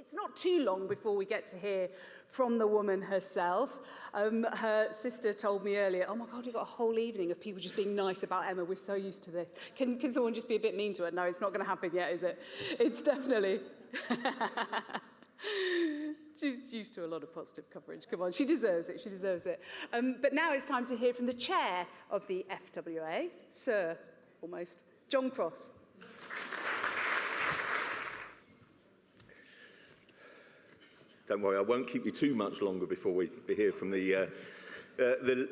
it's not too long before we get to hear from the woman herself. Her sister told me earlier, oh my God, we've got a whole evening of people just being nice about Emma. We're so used to this. Can someone just be a bit mean to her? No, it's not going to happen yet, is it? It's definitely... She's used to a lot of positive coverage. Come on, she deserves it, she deserves it. But now it's time to hear from the chair of the FWA, Sir, almost, John Cross. Don't worry, I won't keep you too much longer before we hear from the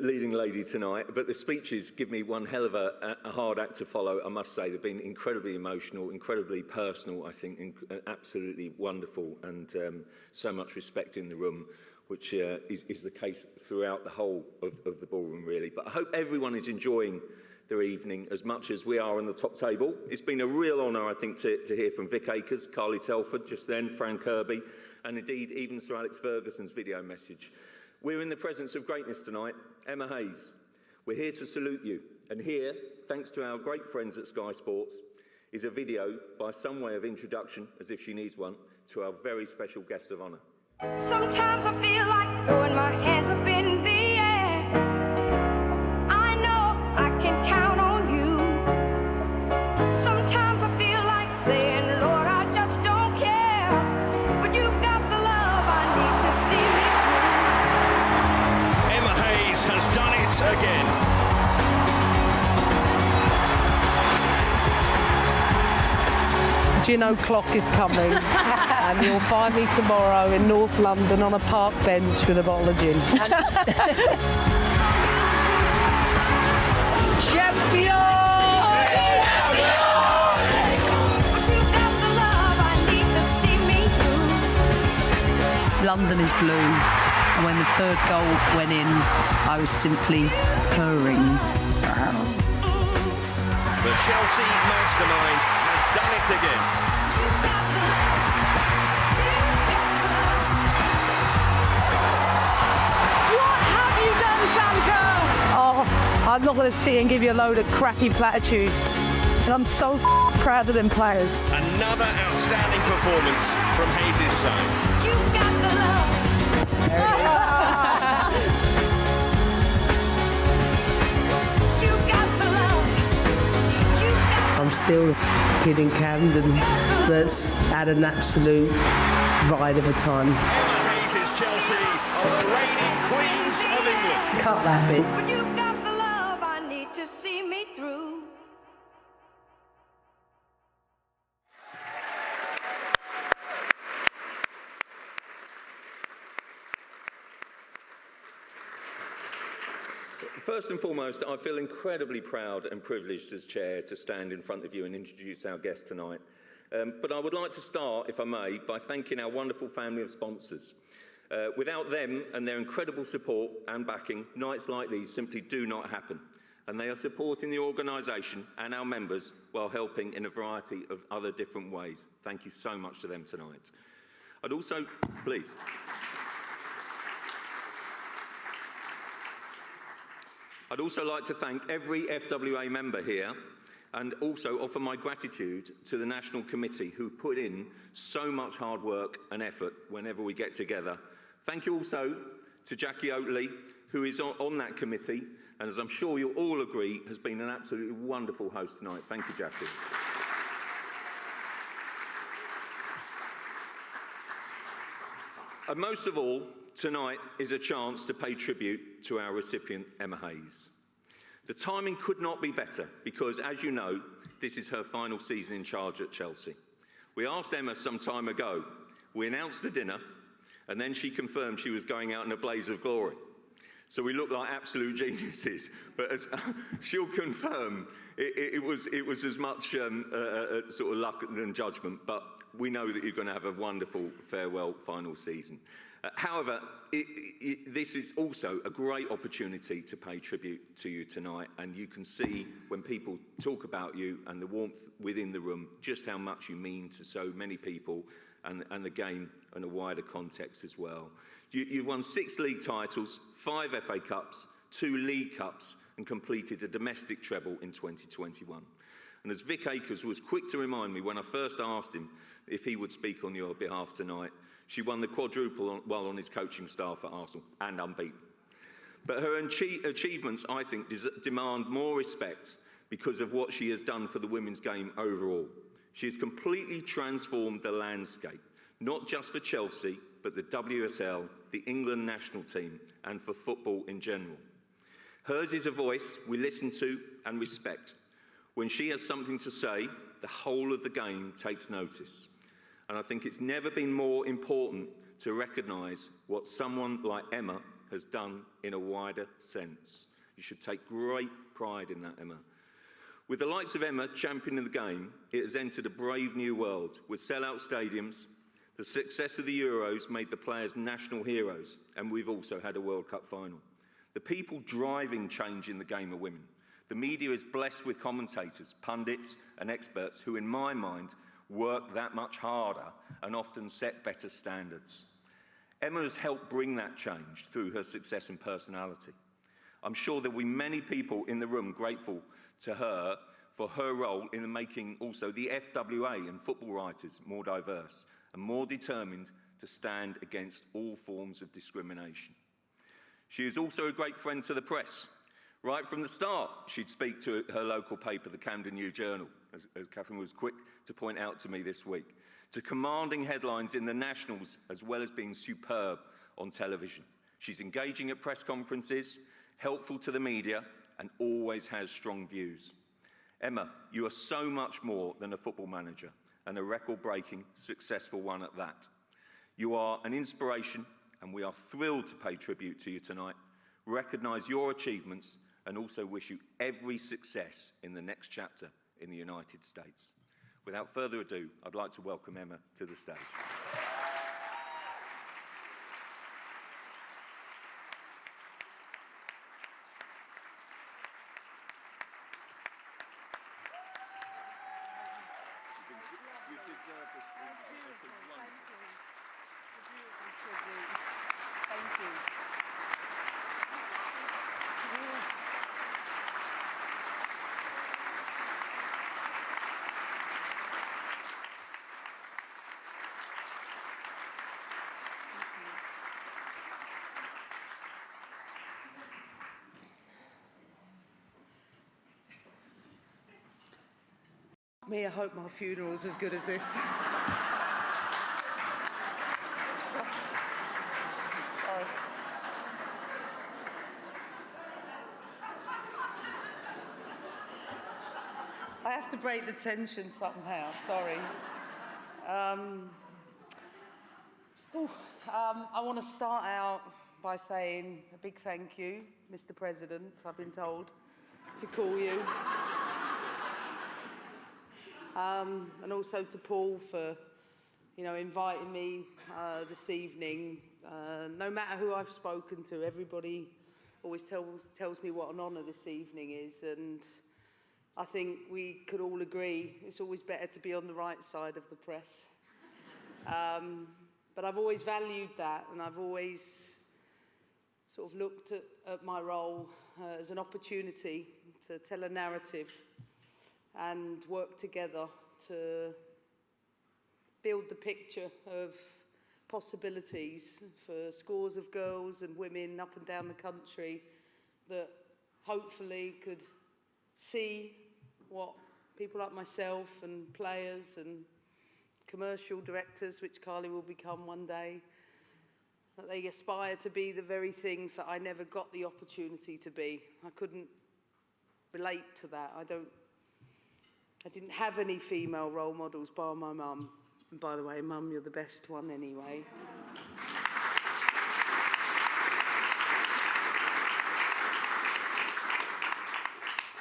leading lady tonight, but the speeches give me one hell of a hard act to follow, I must say. They've been incredibly emotional, incredibly personal, I think, absolutely wonderful, and so much respect in the room, which is the case throughout the whole of the ballroom, really. But I hope everyone is enjoying their evening as much as we are on the top table. It's been a real honour, I think, to hear from Vic Akers, Carly Telford just then, Fran Kirby, and indeed even Sir Alex Ferguson's video message. We're in the presence of greatness tonight. Emma Hayes, we're here to salute you. And here, thanks to our great friends at Sky Sports, is a video by some way of introduction, as if she needs one, to our very special guest of honour. Sometimes I feel like throwing my hands up in the air. I know I can count on you. Sometimes I feel like saying, Lord, I just don't care. But you've got the love I need to see me through. Emma Hayes has done it again. Gin O'Clock is coming, and you'll find me tomorrow in North London on a park bench with a bottle of gin. Champion! London is blue, and when the third goal went in, I was simply purring. The Chelsea mastermind has done it again. What have you done, Sam Kerr? Oh, I'm not going to sit and give you a load of crappy platitudes. And I'm so proud of them players. Another outstanding performance from Hayes' side. You got the love. You got the love. I'm still a kid in Camden that's had an absolute ride of a time. Emma Hayes' Chelsea are the reigning queens of England. Cut that bit. But you've got the love I need to see me through. First and foremost, I feel incredibly proud and privileged as chair to stand in front of you and introduce our guest tonight. But I would like to start, if I may, by thanking our wonderful family of sponsors. Without them and their incredible support and backing, nights like these simply do not happen. And they are supporting the organisation and our members while helping in a variety of other different ways. Thank you so much to them tonight. I'd also, please. I'd also like to thank every FWA member here and also offer my gratitude to the National Committee who put in so much hard work and effort whenever we get together. Thank you also to Jacqui Oatley, who is on that committee, and as I'm sure you'll all agree, has been an absolutely wonderful host tonight. Thank you, Jacqui. And most of all, tonight is a chance to pay tribute to our recipient, Emma Hayes. The timing could not be better because, as you know, this is her final season in charge at Chelsea. We asked Emma some time ago. We announced the dinner, and then she confirmed she was going out in a blaze of glory. So we look like absolute geniuses, but as she'll confirm, it was as much sort of luck than judgment, but we know that you're going to have a wonderful farewell final season. However, this is also a great opportunity to pay tribute to you tonight, and you can see when people talk about you and the warmth within the room just how much you mean to so many people and the game in a wider context as well. You've won 6 league titles, 5 FA Cups, 2 League Cups, and completed a domestic treble in 2021. And as Vic Akers was quick to remind me when I first asked him if he would speak on your behalf tonight, she won the quadruple while on his coaching staff at Arsenal, and unbeaten. But her achievements, I think, demand more respect because of what she has done for the women's game overall. She has completely transformed the landscape, not just for Chelsea, but the WSL, the England national team, and for football in general. Hers is a voice we listen to and respect. When she has something to say, the whole of the game takes notice. And I think it's never been more important to recognise what someone like Emma has done in a wider sense. You should take great pride in that, Emma. With the likes of Emma championing the game, it has entered a brave new world. With sell-out stadiums, the success of the Euros made the players national heroes, and we've also had a World Cup final. The people driving change in the game are women. The media is blessed with commentators, pundits and experts who, in my mind, work that much harder and often set better standards. Emma has helped bring that change through her success and personality. I'm sure there will be many people in the room grateful to her for her role in making also the FWA and football writers more diverse and more determined to stand against all forms of discrimination. She is also a great friend to the press. Right from the start, she'd speak to her local paper, the Camden New Journal, as Catherine was quick to point out to me this week, to commanding headlines in the Nationals, as well as being superb on television. She's engaging at press conferences, helpful to the media, and always has strong views. Emma, you are so much more than a football manager, and a record-breaking, successful one at that. You are an inspiration, and we are thrilled to pay tribute to you tonight, recognise your achievements, and also wish you every success in the next chapter in the United States. Without further ado, I'd like to welcome Emma to the stage. You deserve this. It's a wonderful. Thank you. Me, I hope my funeral's as good as this. Sorry. I have to break the tension somehow, sorry. I want to start out by saying a big thank you, Mr. President, I've been told to call you. And also to Paul for, inviting me this evening. No matter who I've spoken to, everybody always tells me what an honour this evening is, and I think we could all agree it's always better to be on the right side of the press. But I've always valued that, and I've always sort of looked at my role as an opportunity to tell a narrative and work together to build the picture of possibilities for scores of girls and women up and down the country that hopefully could see what people like myself and players and commercial directors, which Carly will become one day, that they aspire to be the very things that I never got the opportunity to be. I couldn't relate to that. I didn't have any female role models bar my mum. And by the way, Mum, you're the best one anyway.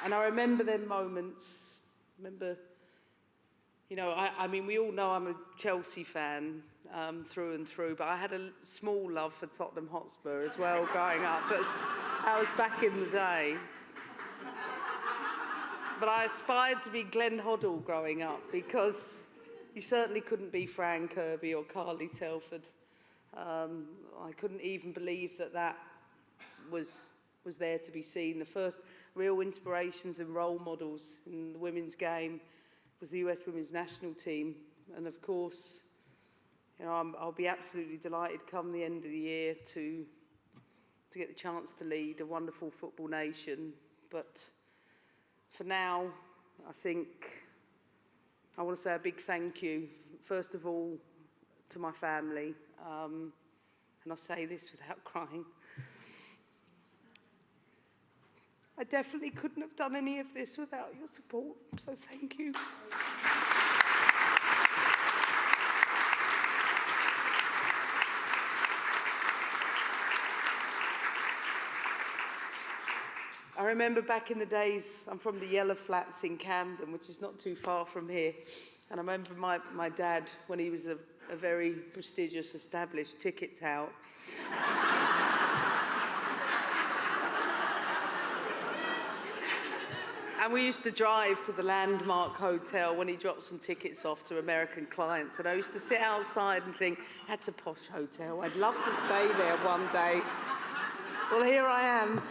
And I remember them moments. I mean, we all know I'm a Chelsea fan through and through, but I had a small love for Tottenham Hotspur as well growing up. But that was back in the day. But I aspired to be Glenn Hoddle growing up because you certainly couldn't be Fran Kirby or Carly Telford. I couldn't even believe that was was there to be seen. The first real inspirations and role models in the women's game was the US women's national team. And of course, you know, I'll be absolutely delighted come the end of the year to get the chance to lead a wonderful football nation. But for now, I think I want to say a big thank you, first of all, to my family. And I'll say this without crying. I definitely couldn't have done any of this without your support, so thank you. I remember back in the days, I'm from the Yellow Flats in Camden, which is not too far from here. And I remember my dad, when he was a very prestigious, established ticket tout. And we used to drive to the Landmark Hotel when he dropped some tickets off to American clients. And I used to sit outside and think, that's a posh hotel. I'd love to stay there one day. Well, here I am.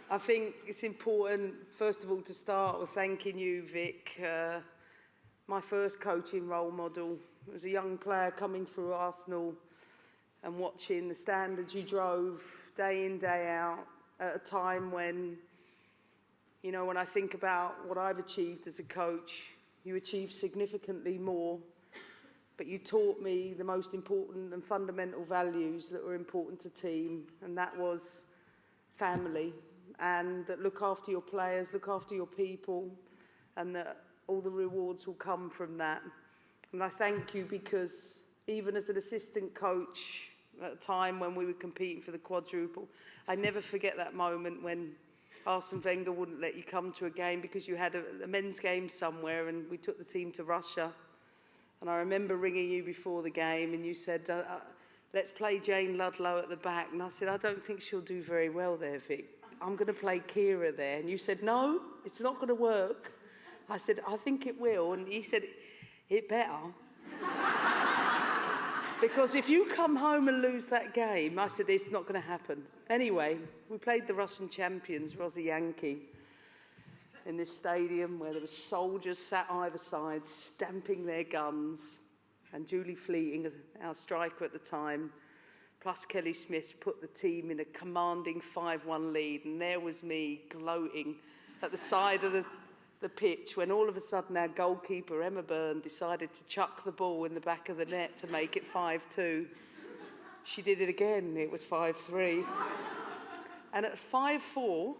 I think it's important, first of all, to start with thanking you, Vic. My first coaching role model was a young player coming through Arsenal and watching the standards you drove day in, day out at a time when, you know, when I think about what I've achieved as a coach, you achieved significantly more, but you taught me the most important and fundamental values that were important to team, and that was family. And that look after your players, look after your people, and that all the rewards will come from that. And I thank you because even as an assistant coach at a time when we were competing for the quadruple, I never forget that moment when Arsene Wenger wouldn't let you come to a game because you had a men's game somewhere, and we took the team to Russia. And I remember ringing you before the game and you said, let's play Jane Ludlow at the back. And I said, I don't think she'll do very well there, Vic. I'm going to play Kira there. And you said, no, it's not going to work. I said, I think it will. And he said, it better. Because if you come home and lose that game, I said, it's not going to happen. Anyway, we played the Russian champions, Jacqui, in this stadium where there were soldiers sat either side, stamping their guns. And Julie Fleeting, our striker at the time, plus Kelly Smith, put the team in a commanding 5-1 lead. And there was me gloating at the side of the pitch when all of a sudden our goalkeeper, Emma Byrne, decided to chuck the ball in the back of the net to make it 5-2. She did it again. It was 5-3. And at 5-4,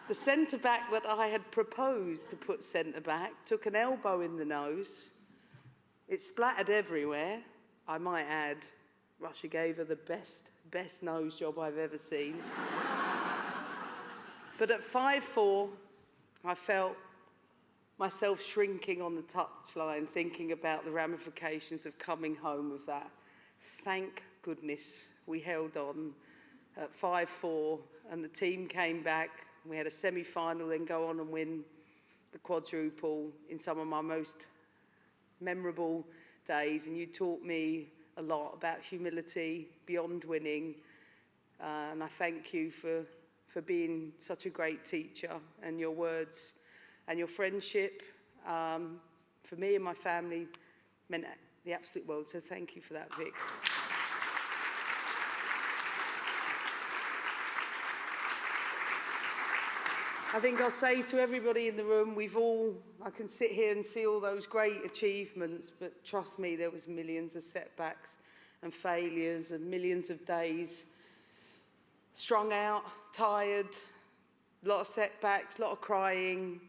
the centre-back that I had proposed to put centre-back took an elbow in the nose. It splattered everywhere. I might add, Russia gave her the best nose job I've ever seen. But at 5-4, I felt myself shrinking on the touchline, thinking about the ramifications of coming home with that. Thank goodness we held on at 5-4, and the team came back. We had a semi-final, then go on and win the quadruple in some of my most memorable days. And you taught me a lot about humility beyond winning. And I thank you for being such a great teacher, and your words and your friendship for me and my family meant the absolute world. So thank you for that, Vic. I think I'll say to everybody in the room, I can sit here and see all those great achievements, but trust me, there was millions of setbacks and failures and millions of days strung out, tired, a lot of setbacks, a lot of crying,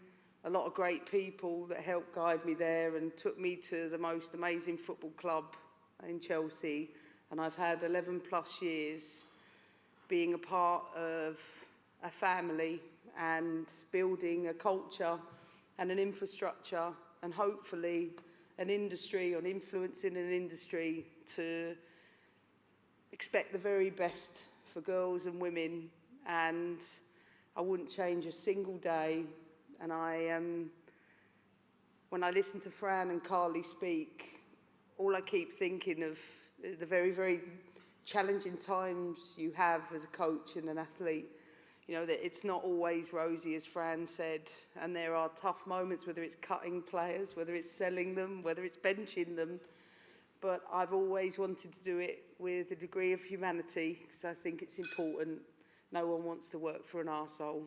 a lot of great people that helped guide me there and took me to the most amazing football club in Chelsea. And I've had 11 plus years being a part of a family and building a culture and an infrastructure and hopefully an industry, or influencing an industry to expect the very best for girls and women. And I wouldn't change a single day. And I am when I listen to Fran and Carly speak, all I keep thinking of is the very, very challenging times you have as a coach and an athlete. You know, that it's not always rosy, as Fran said, and there are tough moments, whether it's cutting players, whether it's selling them, whether it's benching them. But I've always wanted to do it with a degree of humanity, because I think it's important. No one wants to work for an arsehole.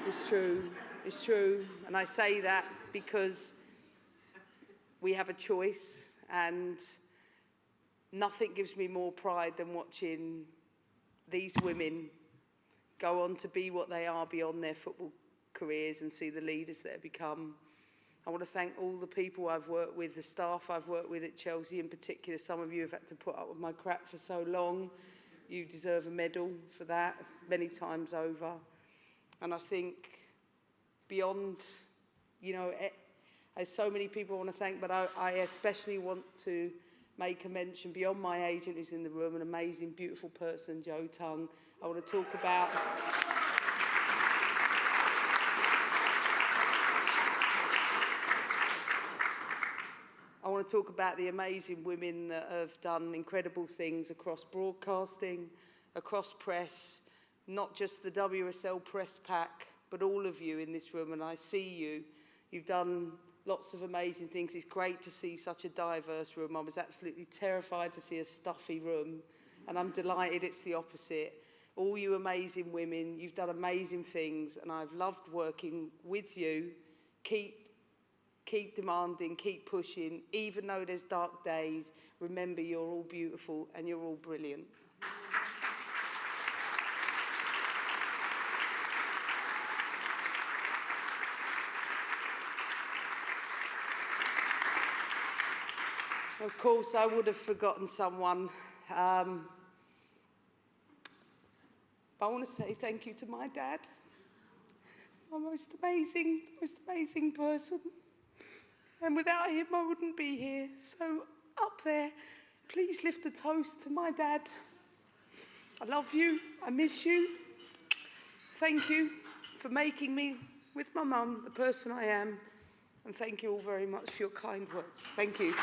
It's true, it's true. And I say that because we have a choice, and nothing gives me more pride than watching these women go on to be what they are beyond their football careers and see the leaders that have become. I want to thank all the people I've worked with, the staff I've worked with at Chelsea in particular. Some of you have had to put up with my crap for so long. You deserve a medal for that many times over. And I think beyond, you know, there's so many people I want to thank, but I especially want to make a mention beyond my agent who's in the room, an amazing, beautiful person, Jo Tung. I want to talk about the amazing women that have done incredible things across broadcasting, across press, not just the WSL press pack, but all of you in this room, and I see you. You've done lots of amazing things. It's great to see such a diverse room. I was absolutely terrified to see a stuffy room, and I'm delighted it's the opposite. All you amazing women, you've done amazing things, and I've loved working with you. Keep demanding, keep pushing. Even though there's dark days, remember you're all beautiful and you're all brilliant. Of course, I would have forgotten someone. But I want to say thank you to my dad, my most amazing person. And without him, I wouldn't be here. So up there, please lift a toast to my dad. I love you. I miss you. Thank you for making me, with my mum, the person I am. And thank you all very much for your kind words. Thank you.